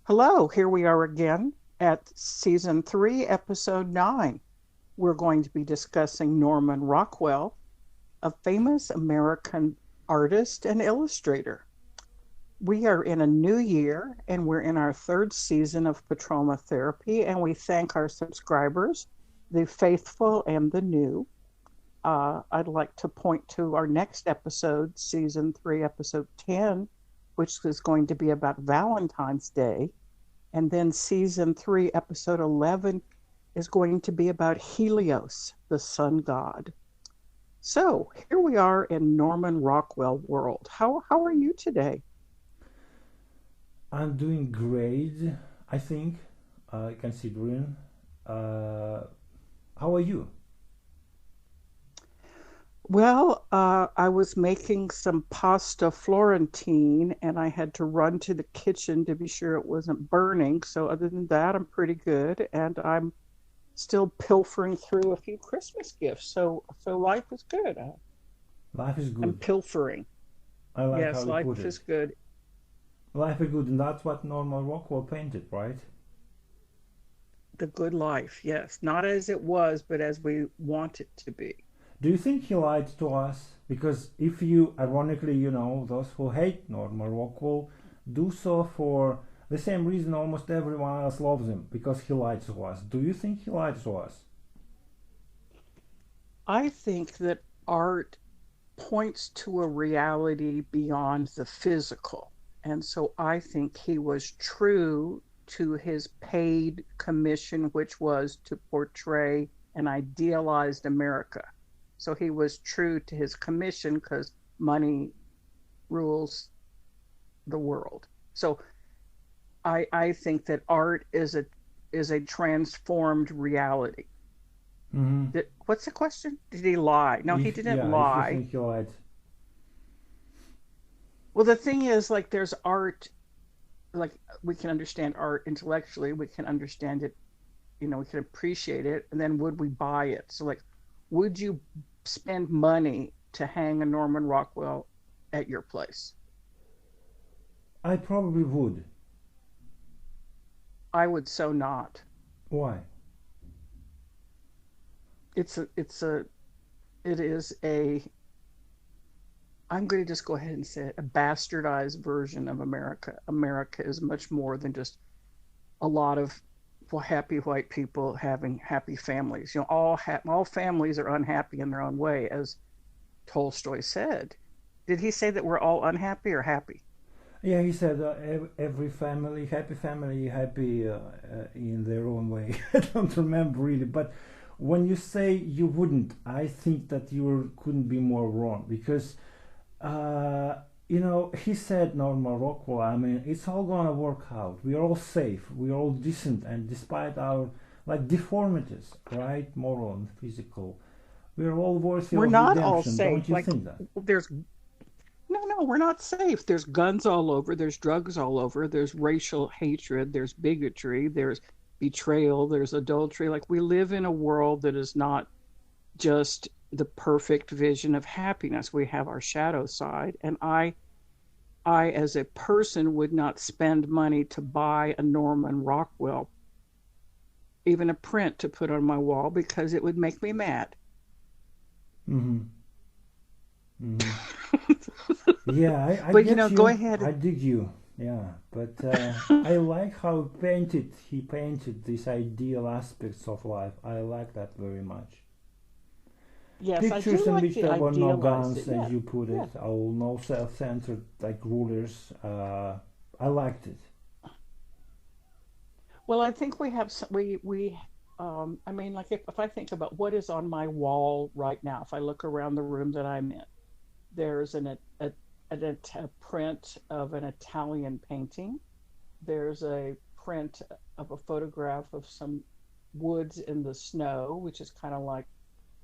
Hello, here we are again at season 3, episode 9. We're going to be discussing Norman Rockwell, a famous American artist and illustrator. We are in a new year and we're in our third season of Patroma Therapy, and we thank our subscribers, the faithful and the new. I'd like to point to our next episode, season 3, episode 10, which is going to be about Valentine's Day. And then season 3, episode 11 is going to be about Helios, the sun god. So here we are in Norman Rockwell world. How are you today? I'm doing great, I think, considering. Uh, how are you? Well, I was making some pasta Florentine and I had to run to the kitchen to be sure it wasn't burning. So, other than that, I'm pretty good. And I'm still pilfering through a few Christmas gifts. So life is good. Life is I'm good. pilfering. I like how Yes, you put life it. is good. Life is good, and that's what Norman Rockwell painted, right? The good life. Yes. Not as it was, but as we want it to be. Do you think he lied to us? Because if you, ironically, those who hate Norman Rockwell do so for the same reason almost everyone else loves him, because he lied to us. Do you think he lied to us? I think that art points to a reality beyond the physical. And so I think he was true to his paid commission, which was to portray an idealized America. So he was true to his commission because money rules the world. So I think that art is a transformed reality. Mm-hmm. What's the question? Did he lie? No, he If didn't yeah, if you lie. think he lied, Well, the thing is, like, there's art, like, we can understand art intellectually, we can understand it, we can appreciate it, and then would we buy it? So, like, would you spend money to hang a Norman Rockwell at your place? I probably would. I would so not. Why? It's a, it's a, it is I'm going to just go ahead and say it, a bastardized version of America. America is much more than just a lot of happy white people having happy families. All families are unhappy in their own way, as Tolstoy said. Did he say that we're all unhappy or happy? Yeah, he said every family, happy in their own way. I don't remember really, but when you say you wouldn't, I think that you couldn't be more wrong because, uh, he said Norman Rockwell. I mean, it's all gonna work out. We're all safe. We're all decent, and despite our like deformities, right, moral and physical, we're all worthy We're of not all redemption. Don't safe. you Like, think that? there's no, we're not safe. There's guns all over, there's drugs all over, there's racial hatred, there's bigotry, there's betrayal, there's adultery. Like, we live in a world that is not just the perfect vision of happiness. We have our shadow side, and I as a person would not spend money to buy a Norman Rockwell, even a print to put on my wall, because it would make me mad. Mm-hmm. Mm-hmm. Yeah, I But get go you. ahead. I dig you. Yeah, but I like how he painted these ideal aspects of life. I like that very much. Yes, I Pictures do in like which the there were no idealized it. guns, as Yeah, you put yeah. it, or no self-centered like rulers. I liked it. Well, I think we have some, we I mean, like, if I think about what is on my wall right now, if I look around the room that I'm in, there's a print of an Italian painting. There's a print of a photograph of some woods in the snow, which is kind of like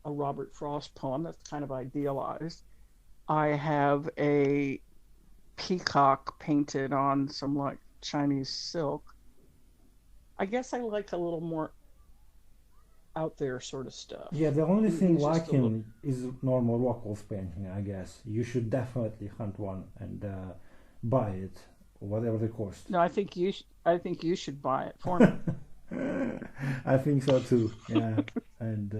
a Robert Frost poem that's kind of idealized. I have a peacock painted on some like Chinese silk. I guess I like a little more out there sort of stuff. Yeah, the only thing He's just a little. lacking is normal Rockwell's painting, I guess. You should definitely hunt one and buy it. whatever the cost. No, I think you should buy it for me. I think so too. Yeah, and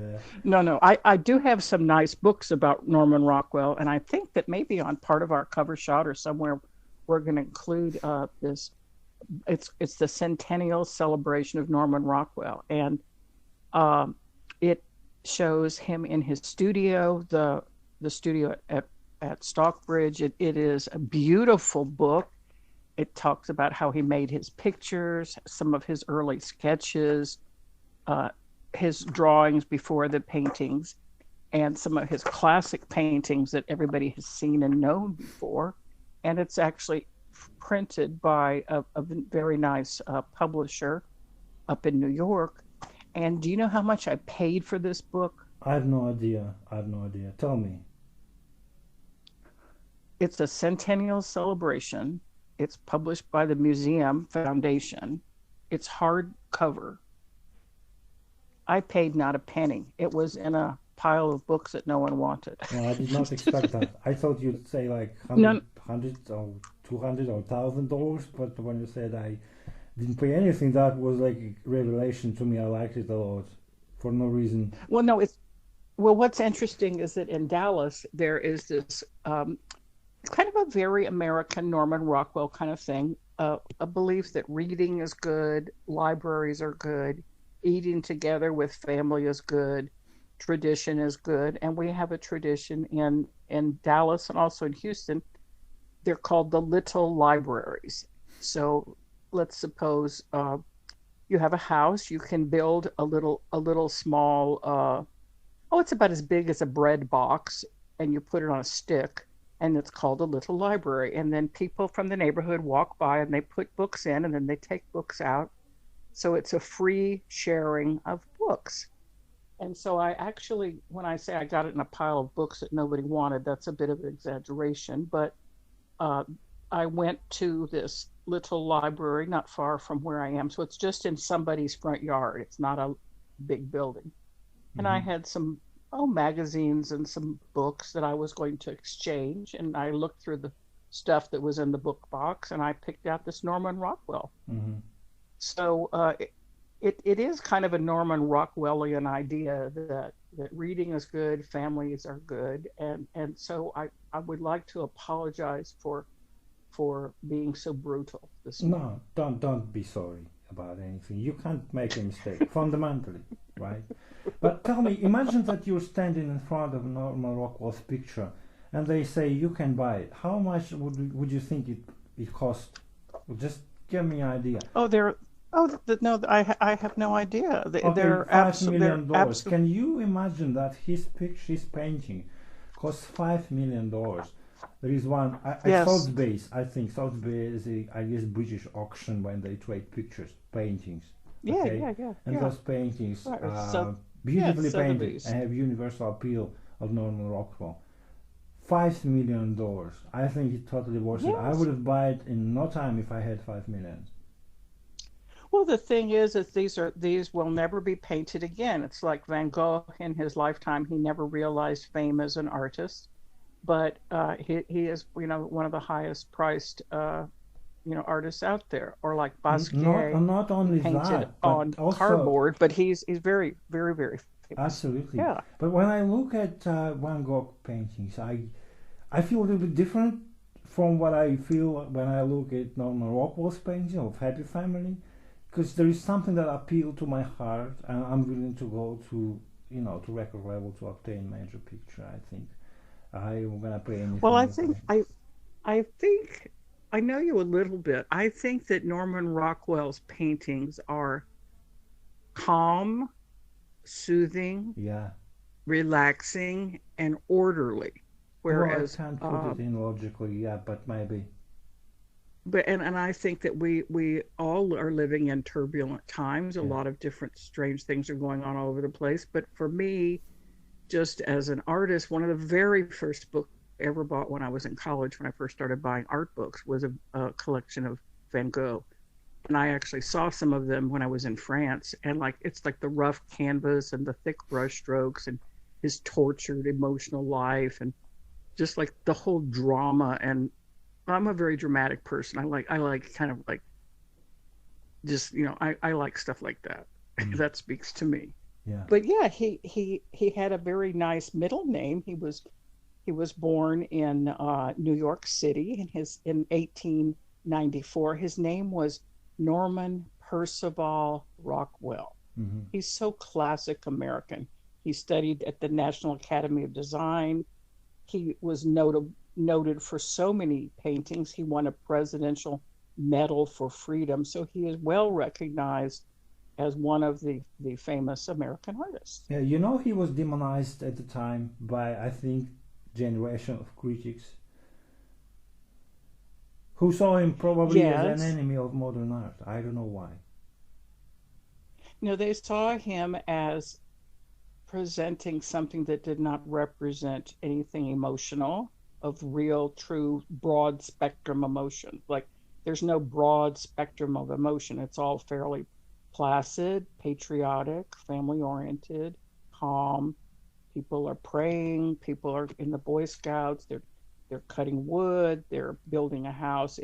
No, no, I do have some nice books about Norman Rockwell, and I think that maybe on part of our cover shot or somewhere we're going to include this. It's the centennial celebration of Norman Rockwell, and um, it shows him in his studio, the studio at Stockbridge. It is a beautiful book. It talks about how he made his pictures, some of his early sketches, uh, his drawings before the paintings, and some of his classic paintings that everybody has seen and known before. And it's actually printed by a very nice publisher up in New York. And do you know how much I paid for this book? I have no idea. I have no idea. Tell me. It's a centennial celebration. It's published by the Museum Foundation. It's hardcover. I paid not a penny. It was in a pile of books that no one wanted. No, I did not expect that. I thought you'd say like None, hundred or $200 or $1,000, but when you said I didn't pay anything, that was like a revelation to me. I liked it a lot for no reason. well, no, it's well. What's interesting is that in Dallas there is this. It's kind of a very American Norman Rockwell kind of thing. A belief that reading is good, libraries are good, eating together with family is good, tradition is good, and we have a tradition in Dallas and also in Houston. They're called the little libraries. So let's suppose you have a house. You can build a little small. It's about as big as a bread box, and you put it on a stick, and it's called a little library. And then people from the neighborhood walk by and they put books in, and then they take books out. So it's a free sharing of books. And so I actually, when I say I got it in a pile of books that nobody wanted, that's a bit of an exaggeration. But uh, I went to this little library not far from where I am. So it's just in somebody's front yard. It's not a big building. And I Hmm. had some magazines and some books that I was going to exchange. And I looked through the stuff that was in the book box, and I picked out this Norman Rockwell. Hmm. So it is kind of a Norman Rockwellian idea that reading is good, families are good, and so I would like to apologize for being so brutal this morning. No, don't be sorry about anything. You can't make a mistake fundamentally, right? But tell me, imagine that you're standing in front of Norman Rockwell's picture, and they say you can buy it. How much would you think it cost? Just give me an idea. Oh, no, I have no idea. Okay, They're $5 million. absolute. Can you imagine that his picture, his painting, costs $5 million? There is one at Yes. Sotheby's. I think Sotheby's is I guess British auction when they trade pictures, paintings. Yeah, Okay, yeah, yeah, and yeah. those paintings Right. are Yeah, beautifully painted Sotheby's. and have universal appeal of Norman Rockwell. $5 million. I think it's totally worth it. I would Yes. have bought it in no time if I had 5 million. Well, the thing is these will never be painted again. It's like Van Gogh in his lifetime. He never realized fame as an artist, but he is one of the highest priced artists out there. Or like Basquiat, Not he only painted that, but on also cardboard, but he's very very very famous. absolutely. Yeah. But when I look at Van Gogh paintings, I feel a little bit different from what I feel when I look at Norman Rockwell's painting of Happy Family, because there is something that appealed to my heart, and I'm willing to go to record level to obtain major picture. I think I'm gonna pay Well, anything. I think I know you a little bit. I think that Norman Rockwell's paintings are calm, soothing, Yeah. relaxing, and orderly. Well, I Whereas, can't put it in logically, yeah, but maybe. and I think that we all are living in turbulent times. A Yeah. lot of different strange things are going on all over the place. But for me, just as an artist, one of the very first books I ever bought when I was in college, when I first started buying art books, was a collection of Van Gogh. And I actually saw some of them when I was in France. And like it's like the rough canvas and the thick brush strokes and his tortured emotional life and just like the whole drama and I'm a very dramatic person. I like kind of like just I like stuff like that. Mm. That speaks to me. Yeah. But yeah, he had a very nice middle name. He was born in New York City in 1894. His name was Norman Percival Rockwell. Hmm. He's so classic American. He studied at the National Academy of Design. He was noted for so many paintings. He won a presidential medal for freedom. So he is well recognized as one of the famous American artists. Yeah, you know, he was demonized at the time by, I think, generation of critics who saw him probably as an Yes, enemy of modern art. I don't know why. they saw him as presenting something that did not represent anything emotional of real, true, broad spectrum emotion. Like there's no broad spectrum of emotion. It's all fairly placid, patriotic, family oriented, calm. People are praying, people are in the Boy Scouts, they're cutting wood, they're building a house.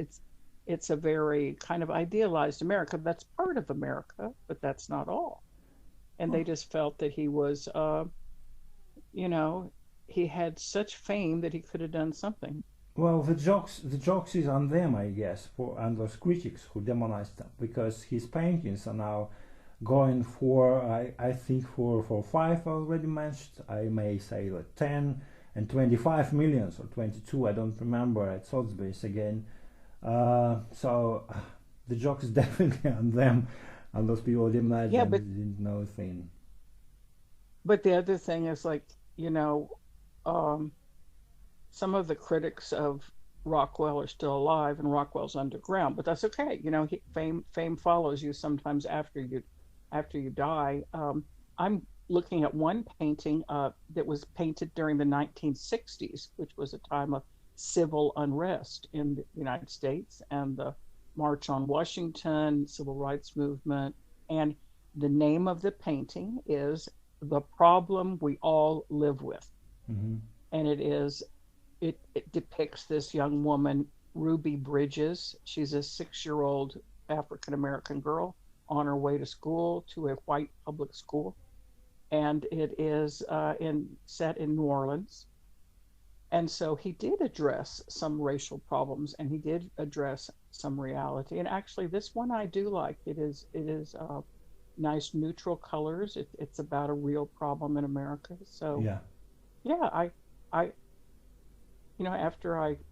It's a very kind of idealized America. That's part of America, but that's not all. And they Oh, just felt that he was you know, he had such fame that he could have done something. well, the jokes is on them, I guess, for and those critics who demonized them, because his paintings are now going for, I think, for five already mentioned. I may say like 10 and 25 millions or 22. I don't remember at Sotheby's again. So the joke is definitely on them, and those people demonized Yeah, them but didn't know a thing. the other thing is like, you know, um some of the critics of Rockwell are still alive and Rockwell's underground, but that's okay. Fame follows you sometimes after you die. I'm looking at one painting that was painted during the 1960s, which was a time of civil unrest in the United States and the March on Washington, Civil Rights Movement. And the name of the painting is The Problem We All Live With. Hmm. And it depicts this young woman, Ruby Bridges. She's a 6-year-old African American girl on her way to school, to a white public school, and it is in set in New Orleans. And so he did address some racial problems, and he did address some reality. And actually, this one I do like. It is nice neutral colors. It's about a real problem in America. So Yeah. yeah, I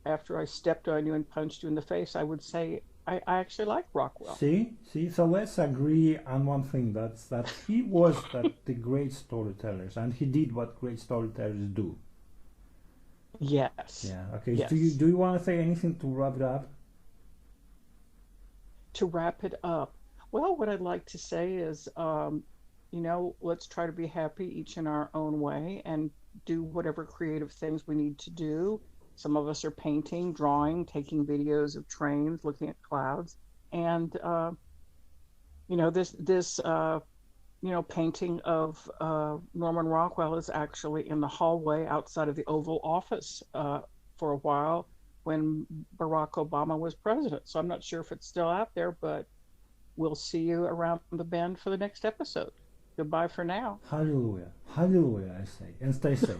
after I stepped on you and punched you in the face, I would say I actually like Rockwell. See. So let's agree on one thing. That's that he was that the great storytellers, and he did what great storytellers do. Yes, Yeah. Okay. Do you yes. do you want to say anything to wrap it up? To wrap it up, well, what I'd like to say is, let's try to be happy each in our own way and do whatever creative things we need to do. Some of us are painting, drawing, taking videos of trains, looking at clouds, and this painting of Norman Rockwell is actually in the hallway outside of the Oval Office for a while when Barack Obama was president. So I'm not sure if it's still out there, but we'll see you around the bend for the next episode. Goodbye for now. Hallelujah. Hallelujah, I say. And stay safe.